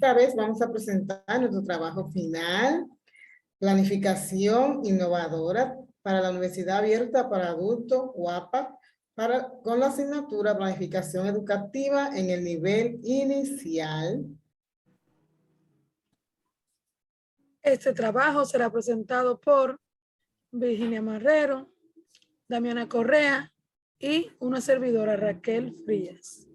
Esta vez vamos a presentar nuestro trabajo final, planificación innovadora para la Universidad Abierta para Adultos, UAPA, con la asignatura Planificación Educativa en el nivel inicial. Este trabajo será presentado por Virginia Marrero, Damiana Correa y una servidora, Raquel Frías.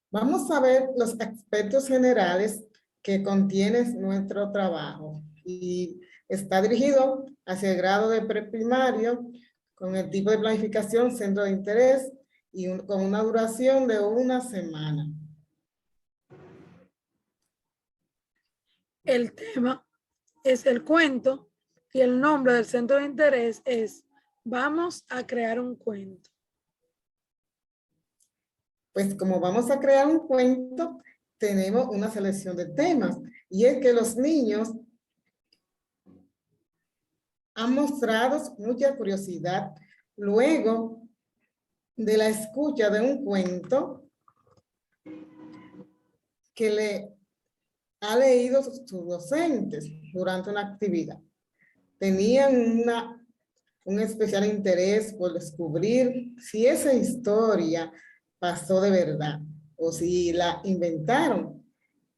Vamos a ver los aspectos generales que contiene nuestro trabajo y está dirigido hacia el grado de preprimario con el tipo de planificación, centro de interés y con una duración de 1 semana. El tema es el cuento y el nombre del centro de interés es Vamos a crear un cuento. Pues como vamos a crear un cuento, tenemos una selección de temas y es que los niños han mostrado mucha curiosidad luego de la escucha de un cuento que le ha leído sus docentes durante una actividad. Tenían un especial interés por descubrir si esa historia pasó de verdad o si la inventaron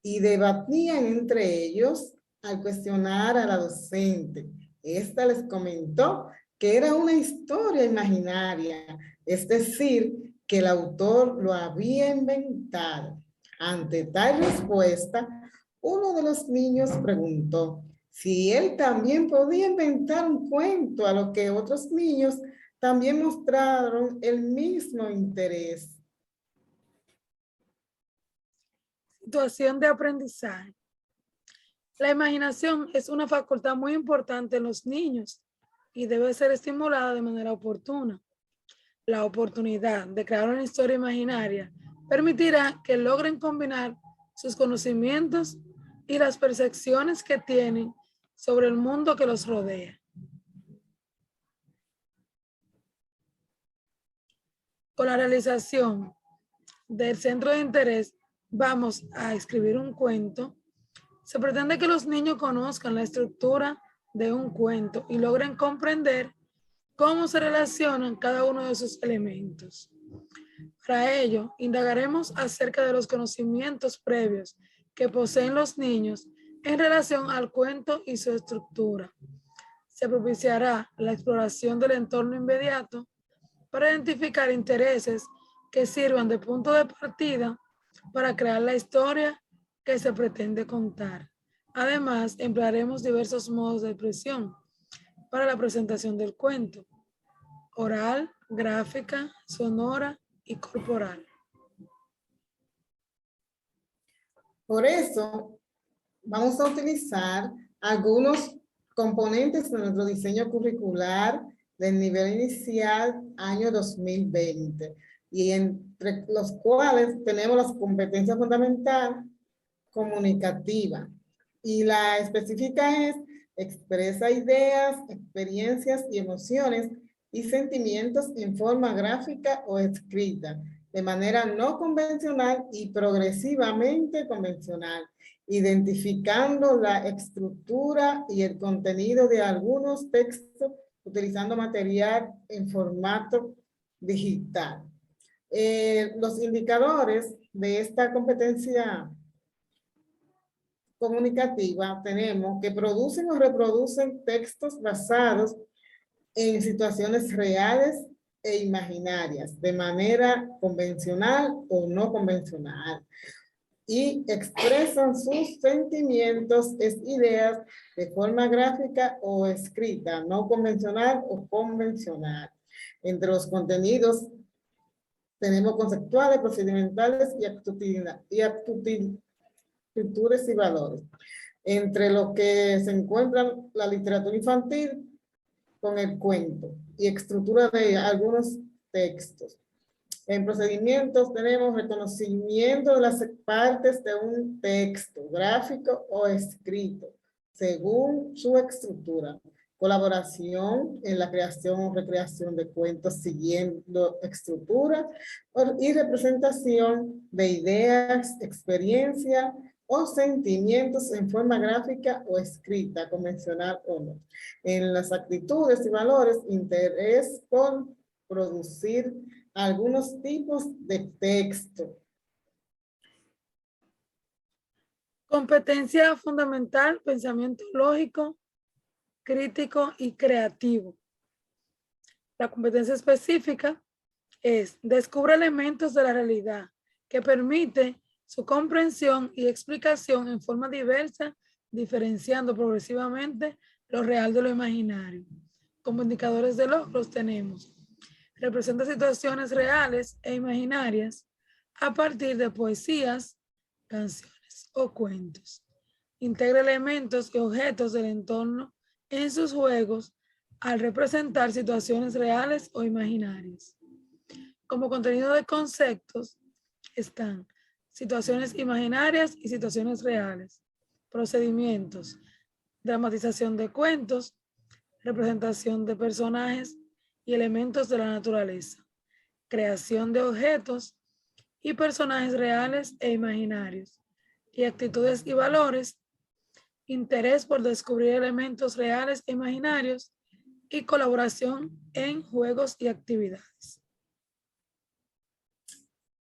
y debatían entre ellos al cuestionar a la docente. Esta les comentó que era una historia imaginaria, es decir, que el autor lo había inventado. Ante tal respuesta, uno de los niños preguntó si él también podía inventar un cuento, a lo que otros niños también mostraron el mismo interés. Situación de aprendizaje. La imaginación es una facultad muy importante en los niños y debe ser estimulada de manera oportuna. La oportunidad de crear una historia imaginaria permitirá que logren combinar sus conocimientos y las percepciones que tienen sobre el mundo que los rodea. Con la realización del centro de interés, vamos a escribir un cuento. Se pretende que los niños conozcan la estructura de un cuento y logren comprender cómo se relacionan cada uno de sus elementos. Para ello, indagaremos acerca de los conocimientos previos que poseen los niños en relación al cuento y su estructura. Se propiciará la exploración del entorno inmediato para identificar intereses que sirvan de punto de partida para crear la historia que se pretende contar. Además, emplearemos diversos modos de expresión para la presentación del cuento: oral, gráfica, sonora y corporal. Por eso, vamos a utilizar algunos componentes de nuestro diseño curricular del nivel inicial año 2020 y entre los cuales tenemos las competencias fundamentales comunicativa y la específica es expresa ideas, experiencias y emociones y sentimientos en forma gráfica o escrita de manera no convencional y progresivamente convencional, identificando la estructura y el contenido de algunos textos utilizando material en formato digital. Los indicadores de esta competencia comunicativa tenemos que producen o reproducen textos basados en situaciones reales e imaginarias, de manera convencional o no convencional, y expresan sus sentimientos, ideas de forma gráfica o escrita, no convencional o convencional. Entre los contenidos tenemos conceptuales, procedimentales y actitudes y valores. Entre los que se encuentran la literatura infantil con el cuento y estructura de algunos textos. En procedimientos tenemos reconocimiento de las partes de un texto, gráfico o escrito, según su estructura. colaboración en la creación o recreación de cuentos siguiendo estructuras y representación de ideas, experiencia o sentimientos en forma gráfica o escrita, convencional o no. En las actitudes y valores, interés por producir algunos tipos de texto. Competencia fundamental, pensamiento lógico, crítico y creativo. La competencia específica es descubre elementos de la realidad que permite su comprensión y explicación en forma diversa, diferenciando progresivamente lo real de lo imaginario. Como indicadores de logros tenemos: representa situaciones reales e imaginarias a partir de poesías, canciones o cuentos. Integra elementos y objetos del entorno en sus juegos al representar situaciones reales o imaginarias. Como contenido de conceptos están situaciones imaginarias y situaciones reales, procedimientos, dramatización de cuentos, representación de personajes y elementos de la naturaleza, creación de objetos y personajes reales e imaginarios, y actitudes y valores, interés por descubrir elementos reales e imaginarios y colaboración en juegos y actividades.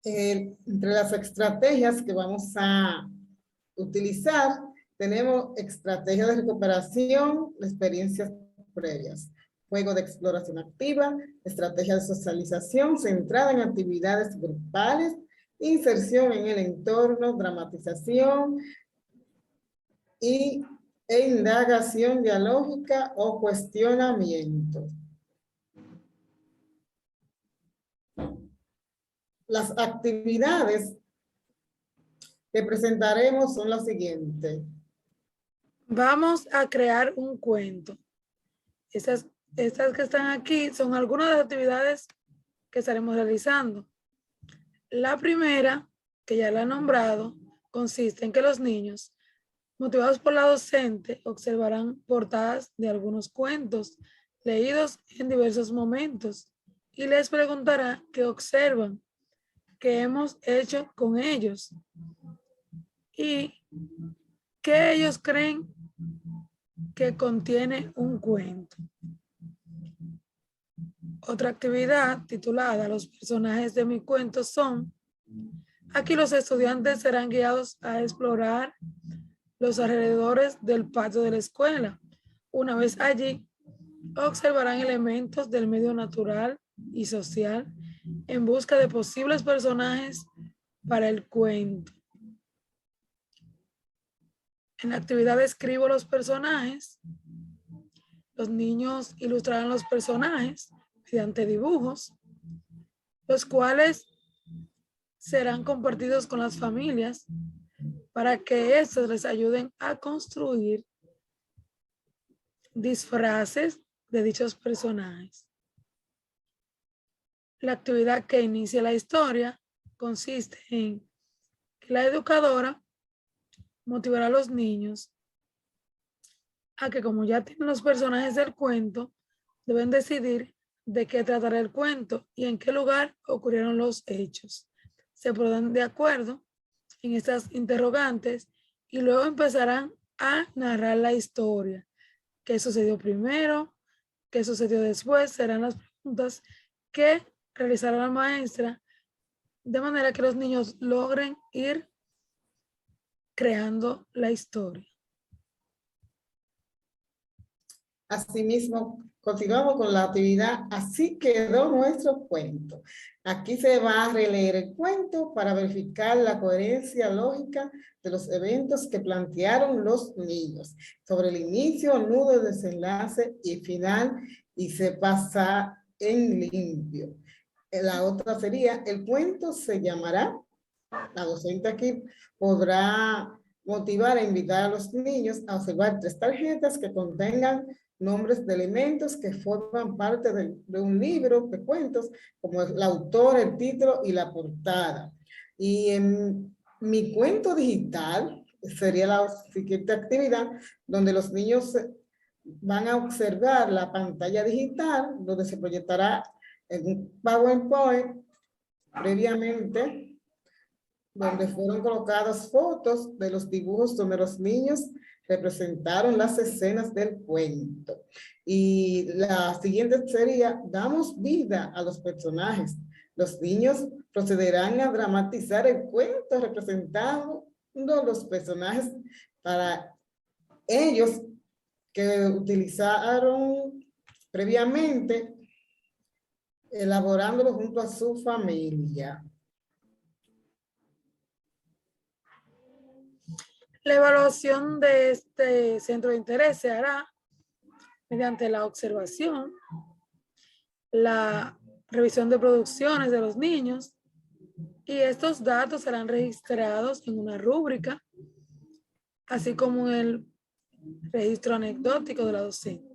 Entre las estrategias que vamos a utilizar, tenemos estrategias de recuperación de experiencias previas, juego de exploración activa, estrategia de socialización centrada en actividades grupales, inserción en el entorno, dramatización e indagación dialógica o cuestionamiento. Las actividades que presentaremos son las siguientes. Vamos a crear un cuento. Estas que están aquí son algunas de las actividades que estaremos realizando. La primera, que ya la he nombrado, consiste en que los niños, motivados por la docente, observarán portadas de algunos cuentos leídos en diversos momentos y les preguntará qué observan, qué hemos hecho con ellos y qué ellos creen que contiene un cuento. Otra actividad titulada Los personajes de mi cuento son: aquí los estudiantes serán guiados a explorar los alrededores del patio de la escuela. Una vez allí, observarán elementos del medio natural y social en busca de posibles personajes para el cuento. En la actividad escribo los personajes. Los niños ilustrarán los personajes mediante dibujos, los cuales serán compartidos con las familias para que estos les ayuden a construir disfraces de dichos personajes. La actividad que inicia la historia consiste en que la educadora motivará a los niños a que, como ya tienen los personajes del cuento, deben decidir de qué tratará el cuento y en qué lugar ocurrieron los hechos. Se pondrán de acuerdo en estas interrogantes y luego empezarán a narrar la historia. ¿Qué sucedió primero? ¿Qué sucedió después? Serán las preguntas que realizará la maestra, de manera que los niños logren ir creando la historia. Asimismo, continuamos con la actividad Así quedó nuestro cuento. Aquí se va a releer el cuento para verificar la coherencia lógica de los eventos que plantearon los niños sobre el inicio, nudo, desenlace y final, y se pasa en limpio. La otra sería, el cuento se llamará, la docente aquí podrá motivar e invitar a los niños a observar 3 tarjetas que contengan nombres de elementos que forman parte de un libro de cuentos, como el autor, el título y la portada. Y en mi cuento digital sería la siguiente actividad, donde los niños van a observar la pantalla digital donde se proyectará en un PowerPoint previamente, donde fueron colocadas fotos de los dibujos donde los niños representaron las escenas del cuento. Y la siguiente sería, damos vida a los personajes. Los niños procederán a dramatizar el cuento representando los personajes para ellos que utilizaron previamente, elaborándolo junto a su familia. La evaluación de este centro de interés se hará mediante la observación, la revisión de producciones de los niños, y estos datos serán registrados en una rúbrica, así como en el registro anecdótico de la docente.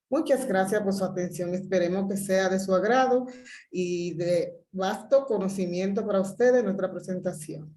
Muchas gracias por su atención. Esperemos que sea de su agrado y de vasto conocimiento para ustedes nuestra presentación.